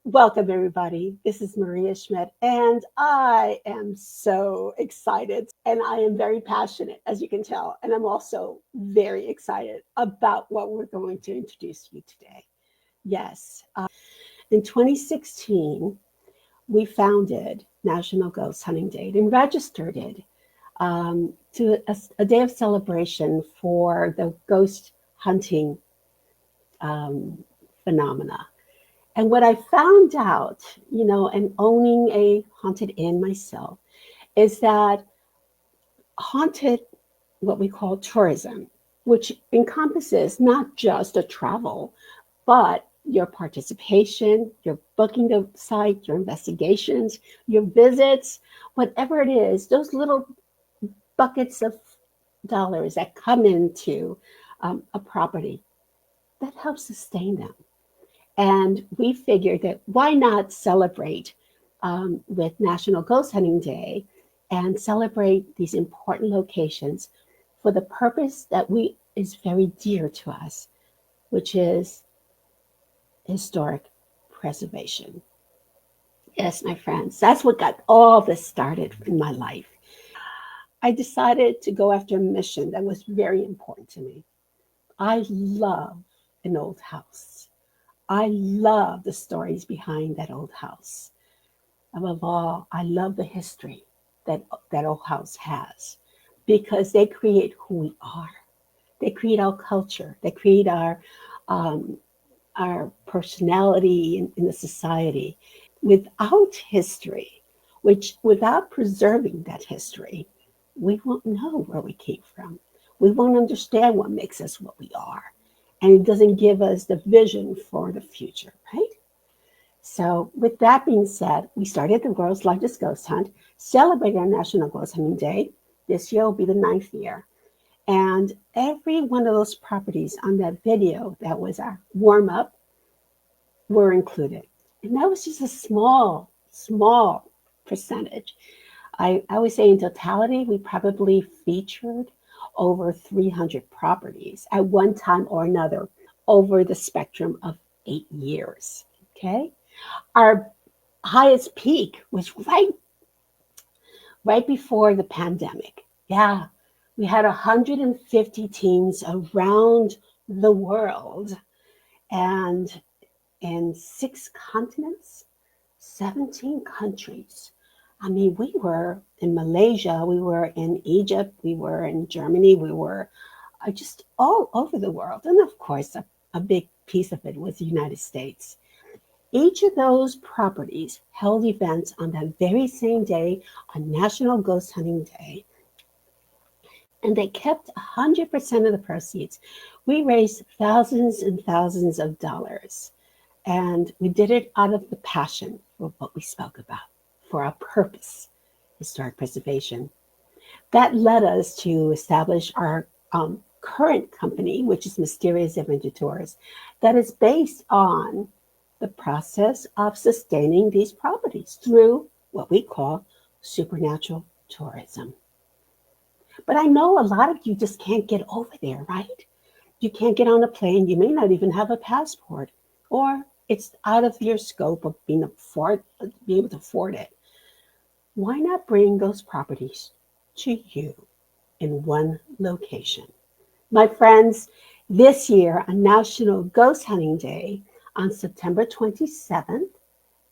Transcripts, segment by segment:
Welcome, everybody. This is Maria Schmidt, and I am so excited. And I am very passionate, as you can tell. And I'm also very excited about what we're going to introduce you today. Yes, in 2016, we founded National Ghost Hunting Day and registered it to a day of celebration for the ghost hunting um, phenomena. And what I found out, and owning a haunted inn myself, is that haunted, what we call tourism, which encompasses not just a travel, but your participation, your booking the site, your investigations, your visits, whatever it is, those little buckets of dollars that come into a property that helps sustain them. And we figured that why not celebrate with National Ghost Hunting Day and celebrate these important locations for the purpose that we is very dear to us, which is historic preservation. Yes, my friends, that's what got all this started in my life. I decided to go after a mission that was very important to me. I love an old house. I love the stories behind that old house. Above all, I love the history that old house has because they create who we are. They create our culture. They create um, our personality in the society. Without history, which without preserving that history, we won't know where we came from. We won't understand what makes us what we are. And it doesn't give us the vision for the future, right? So, with that being said, we started the world's largest ghost hunt, celebrated our National Ghost Hunting Day. This year will be the ninth year. And every one of those properties on that video that was our warm up were included. And that was just a small percentage. I would say in totality, we probably featured over 300 properties at one time or another over the spectrum of 8 years. Okay. Our highest peak was right before the pandemic. Yeah. We had 150 teams around the world and in 6 continents, 17 countries. I mean, we were in Malaysia, we were in Egypt, we were in Germany, we were just all over the world. And of course, a big piece of it was the United States. Each of those properties held events on that very same day, on National Ghost Hunting Day, and they kept 100% of the proceeds. We raised thousands and thousands of dollars, and we did it out of the passion for what we spoke about, for our purpose, historic preservation. That led us to establish our current company, which is Mysterious Adventure Tours, that is based on the process of sustaining these properties through what we call supernatural tourism. But I know a lot of you just can't get over there, right? You can't get on a plane. You may not even have a passport, or it's out of your scope of being be able to afford it. Why not bring those properties to you in one location? My friends, this year on National Ghost Hunting Day on September 27th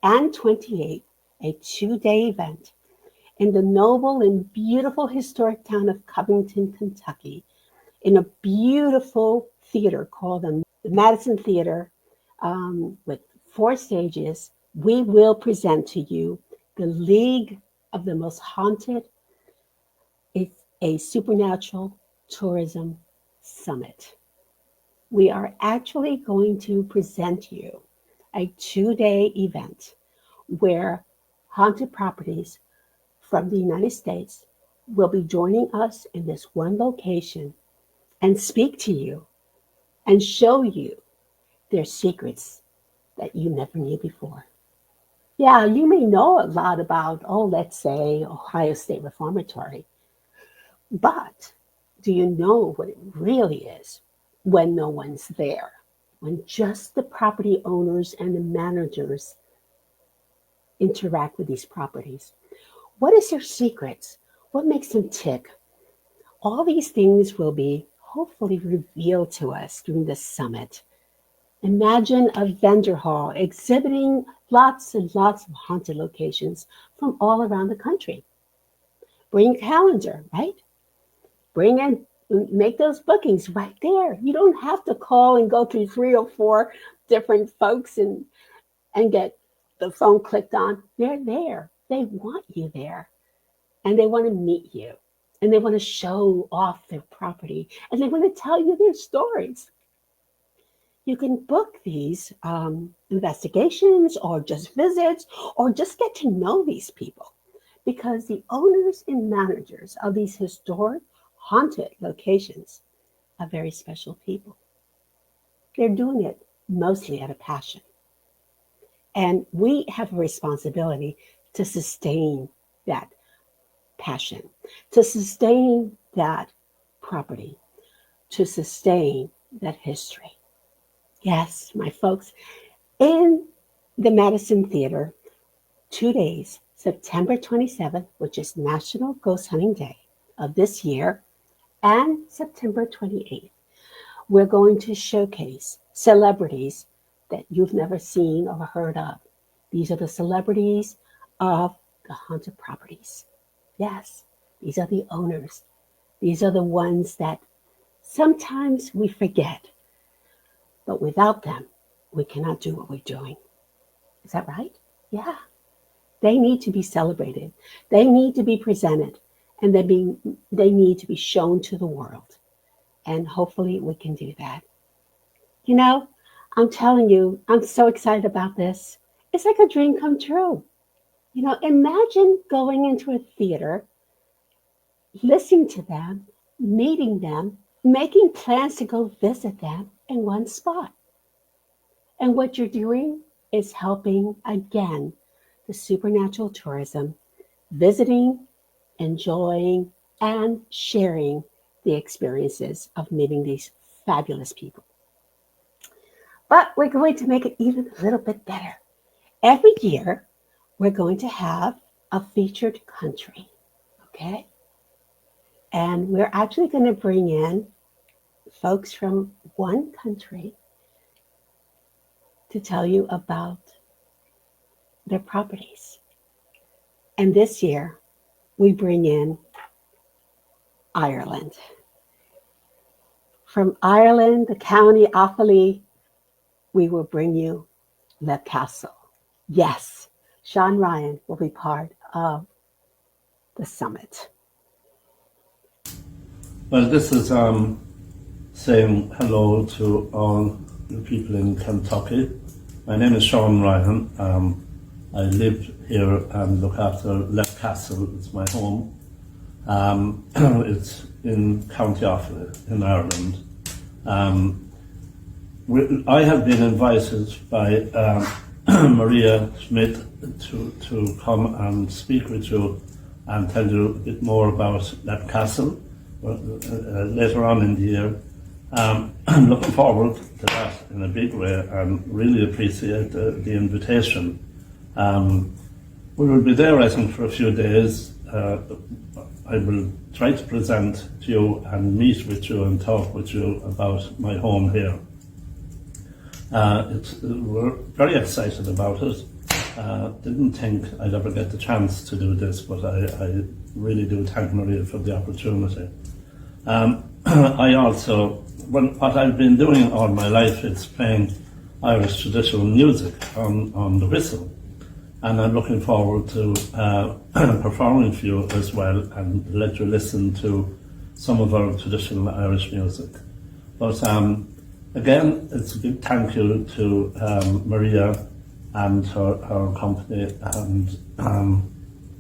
and 28th, a 2-day event in the noble and beautiful historic town of Covington, Kentucky, in a beautiful theater called the Madison Theater with 4 stages. We will present to you the League of the Most Haunted. It's a supernatural tourism summit. We are actually going to present you a 2-day event where haunted properties from the United States will be joining us in this one location and speak to you and show you their secrets that you never knew before. Yeah, you may know a lot about, let's say, Ohio State Reformatory, but do you know what it really is when no one's there? When just the property owners and the managers interact with these properties? What is their secrets? What makes them tick? All these things will be hopefully revealed to us during the summit. Imagine a vendor hall exhibiting lots and lots of haunted locations from all around the country. Bring a calendar, right? Bring in, make those bookings right there. You don't have to call and go through 3 or 4 different folks and get the phone clicked on. They're there. They want you there. And they want to meet you. And they want to show off their property. And they want to tell you their stories. You can book these investigations or just visits or just get to know these people, because the owners and managers of these historic haunted locations are very special people. They're doing it mostly out of passion. And we have a responsibility to sustain that passion, to sustain that property, to sustain that history. Yes, my folks, in the Madison Theater, 2 days, September 27th, which is National Ghost Hunting Day of this year, and September 28th, we're going to showcase celebrities that you've never seen or heard of. These are the celebrities of the haunted properties. Yes, these are the owners. These are the ones that sometimes we forget. But without them, we cannot do what we're doing. Is that right? Yeah. They need to be celebrated. They need to be presented. And they need to be shown to the world. And hopefully we can do that. You know, I'm telling you, I'm so excited about this. It's like a dream come true. You know, imagine going into a theater, listening to them, meeting them, making plans to go visit them in one spot. And what you're doing is helping, again, the supernatural tourism, visiting, enjoying, and sharing the experiences of meeting these fabulous people. But we're going to make it even a little bit better. Every year, we're going to have a featured country, okay? And we're actually going to bring in folks from one country to tell you about their properties. And this year, we bring in Ireland. From Ireland, the county Offaly, we will bring you Le Castle. Yes, Sean Ryan will be part of the summit. Well, this is saying hello to all the people in Kentucky. My name is Sean Ryan. I live here and look after Left Castle. It's my home. It's in County Offaly in Ireland. I have been invited by Maria Schmidt to come and speak with you and tell you a bit more about Left Castle later on in the year. I'm looking forward to that in a big way and really appreciate the invitation. We will be there, I think, for a few days. I will try to present to you and meet with you and talk with you about my home here. We're very excited about it. Didn't think I'd ever get the chance to do this, but I really do thank Maria for the opportunity. I also, what I've been doing all my life is playing Irish traditional music on the whistle. And I'm looking forward to performing for you as well and let you listen to some of our traditional Irish music. But again, it's a big thank you to Maria and her company, and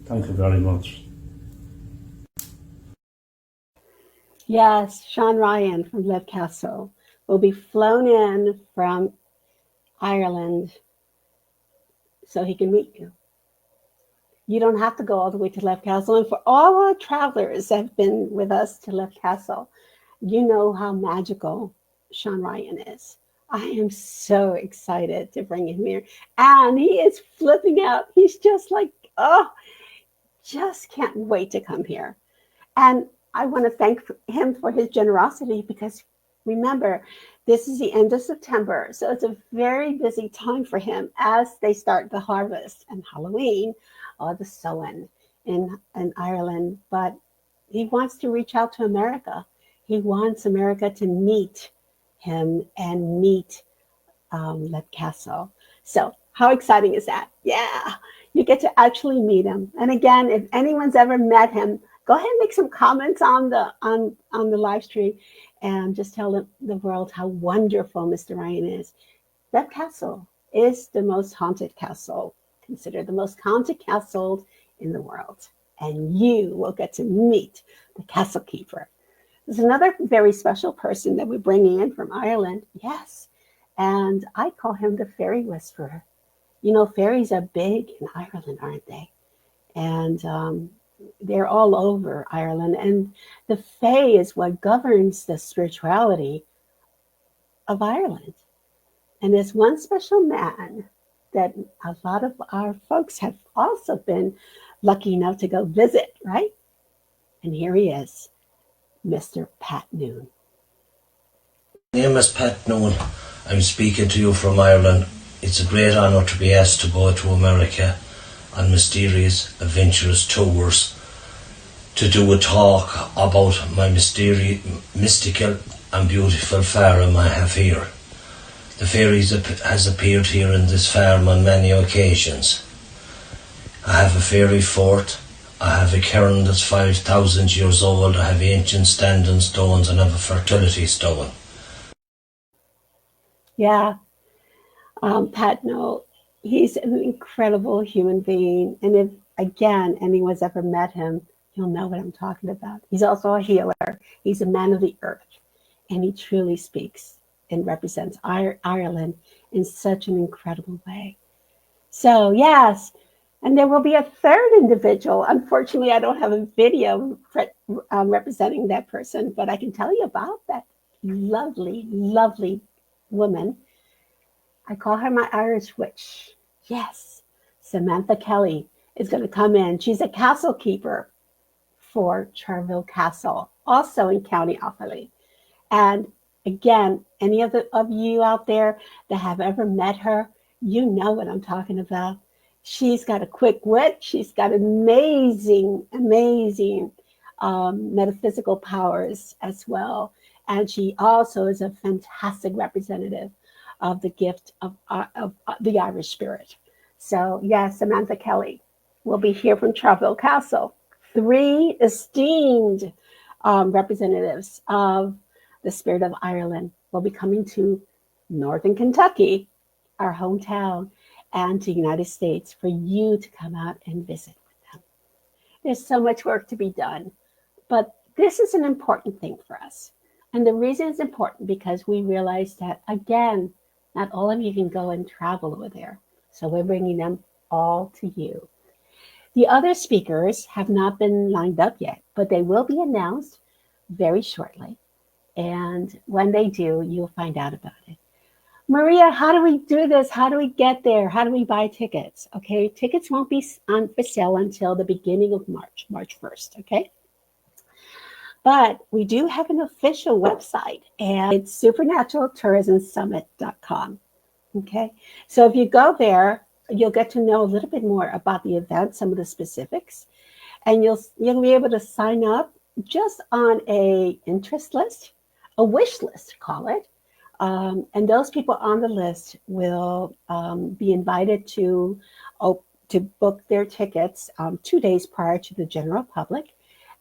thank you very much. Yes, Sean Ryan from Lev Castle will be flown in from Ireland so he can meet you. You don't have to go all the way to Lev Castle. And for all our travelers that have been with us to Lev Castle, you know how magical Sean Ryan is. I am so excited to bring him here. And he is flipping out. He's just like, oh, just can't wait to come here. And I want to thank him for his generosity because remember, this is the end of September. So it's a very busy time for him as they start the harvest and Halloween or the sowing in Ireland. But he wants to reach out to America. He wants America to meet him and meet Lev Castle. So how exciting is that? Yeah, you get to actually meet him. And again, if anyone's ever met him, go ahead and make some comments on the live stream and just tell the world how wonderful Mr. Ryan is. Lev Castle is the most haunted castle, considered the most haunted castle in the world. And you will get to meet the castle keeper. There's another very special person that we're bringing in from Ireland. Yes. And I call him the fairy whisperer. You know, fairies are big in Ireland, aren't they? And they're all over Ireland. And the fae is what governs the spirituality of Ireland. And there's one special man that a lot of our folks have also been lucky enough to go visit, right? And here he is, Mr. Pat Noone. My name is Pat Noone. I'm speaking to you from Ireland. It's a great honour to be asked to go to America on mysterious, adventurous tours to do a talk about my mystical and beautiful farm I have here. The fairies has appeared here in this farm on many occasions. I have a fairy fort. I have a cairn that's 5,000 years old. I have ancient standing stones and I have a fertility stone. Yeah, Pat Noone, he's an incredible human being. And if, again, anyone's ever met him, you'll know what I'm talking about. He's also a healer. He's a man of the earth. And he truly speaks and represents Ireland in such an incredible way. So, yes. And there will be a third individual. Unfortunately, I don't have a video representing that person, but I can tell you about that lovely, lovely woman. I call her my Irish witch. Yes, Samantha Kelly is going to come in. She's a castle keeper for Charleville Castle, also in County Offaly. And again, any of you out there that have ever met her, you know what I'm talking about. She's got a quick wit. She's got amazing metaphysical powers as well. And she also is a fantastic representative of the gift of the Irish spirit. So, yeah, Samantha Kelly will be here from Charleville Castle. 3 esteemed representatives of the spirit of Ireland will be coming to Northern Kentucky, our hometown, and to the United States for you to come out and visit with them. There's so much work to be done, but this is an important thing for us. And the reason it's important because we realize that, again, not all of you can go and travel over there. So we're bringing them all to you. The other speakers have not been lined up yet, but they will be announced very shortly. And when they do, you'll find out about it. Maria, how do we do this? How do we get there? How do we buy tickets? Okay, tickets won't be on for sale until the beginning of March 1st, okay? But we do have an official website, and it's supernaturaltourismsummit.com, okay? So if you go there, you'll get to know a little bit more about the event, some of the specifics, and you'll be able to sign up just on a interest list, a wish list, call it. And those people on the list will be invited to book their tickets 2 days prior to the general public.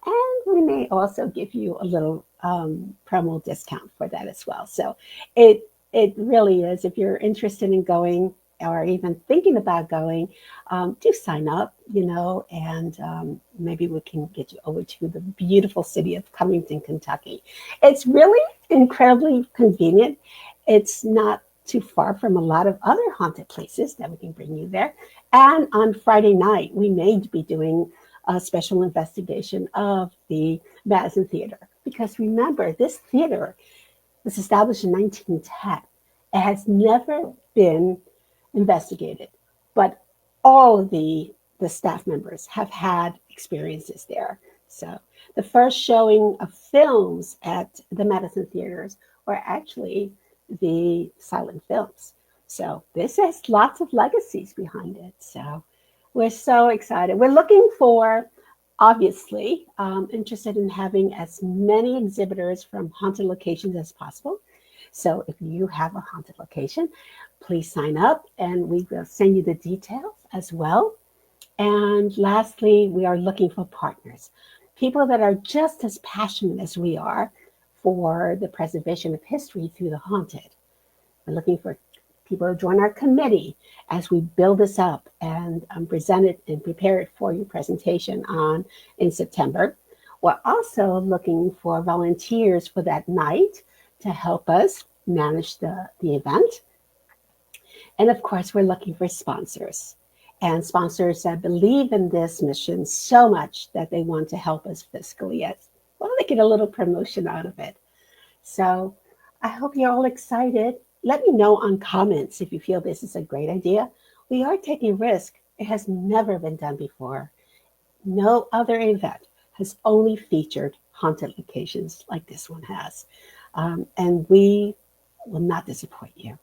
And we may also give you a little promo discount for that as well. So it really is, if you're interested in going or even thinking about going, do sign up, and maybe we can get you over to the beautiful city of Covington, Kentucky. It's really incredibly convenient. It's not too far from a lot of other haunted places that we can bring you there. And on Friday night, we may be doing a special investigation of the Madison Theater. Because remember, this theater was established in 1910. It has never been investigated, but all of the staff members have had experiences there. So the first showing of films at the Madison theaters were actually the silent films. So this has lots of legacies behind it. So we're so excited. We're looking for, obviously, interested in having as many exhibitors from haunted locations as possible. So if you have a haunted location, please sign up and we will send you the details as well. And lastly, we are looking for partners, people that are just as passionate as we are for the preservation of history through the haunted. We're looking for people to join our committee as we build this up and present it and prepare it for your presentation in September. We're also looking for volunteers for that night to help us manage the event. And of course, we're looking for sponsors and sponsors that believe in this mission so much that they want to help us fiscally as well. They get a little promotion out of it. So I hope you're all excited. Let me know on comments if you feel this is a great idea. We are taking a risk. It has never been done before. No other event has only featured haunted locations like this one has. And we will not disappoint you.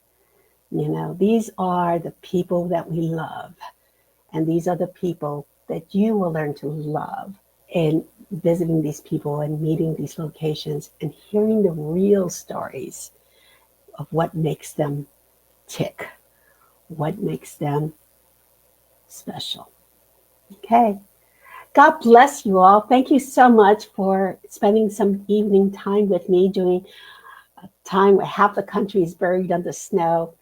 You know, these are the people that we love. And these are the people that you will learn to love in visiting these people and meeting these locations and hearing the real stories of what makes them tick, what makes them special. Okay. God bless you all. Thank you so much for spending some evening time with me during a time where half the country is buried under snow.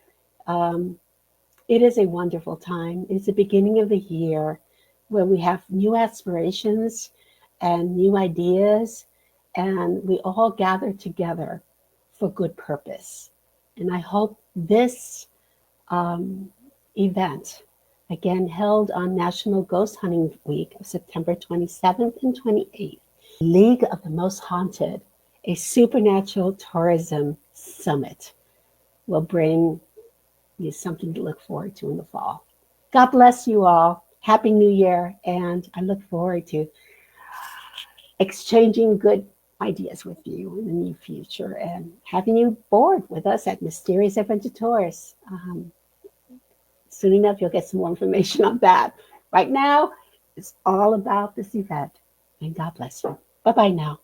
It is a wonderful time. It's the beginning of the year where we have new aspirations and new ideas, and we all gather together for good purpose. And I hope this event, again held on National Ghost Hunting Week of September 27th and 28th, League of the Most Haunted, a supernatural tourism summit, will bring you something to look forward to in the fall. God bless you all. Happy New Year. And I look forward to exchanging good ideas with you in the near future and having you board with us at Mysterious Adventure Tours. Soon enough, you'll get some more information on that. Right now, it's all about this event. And God bless you. Bye-bye now.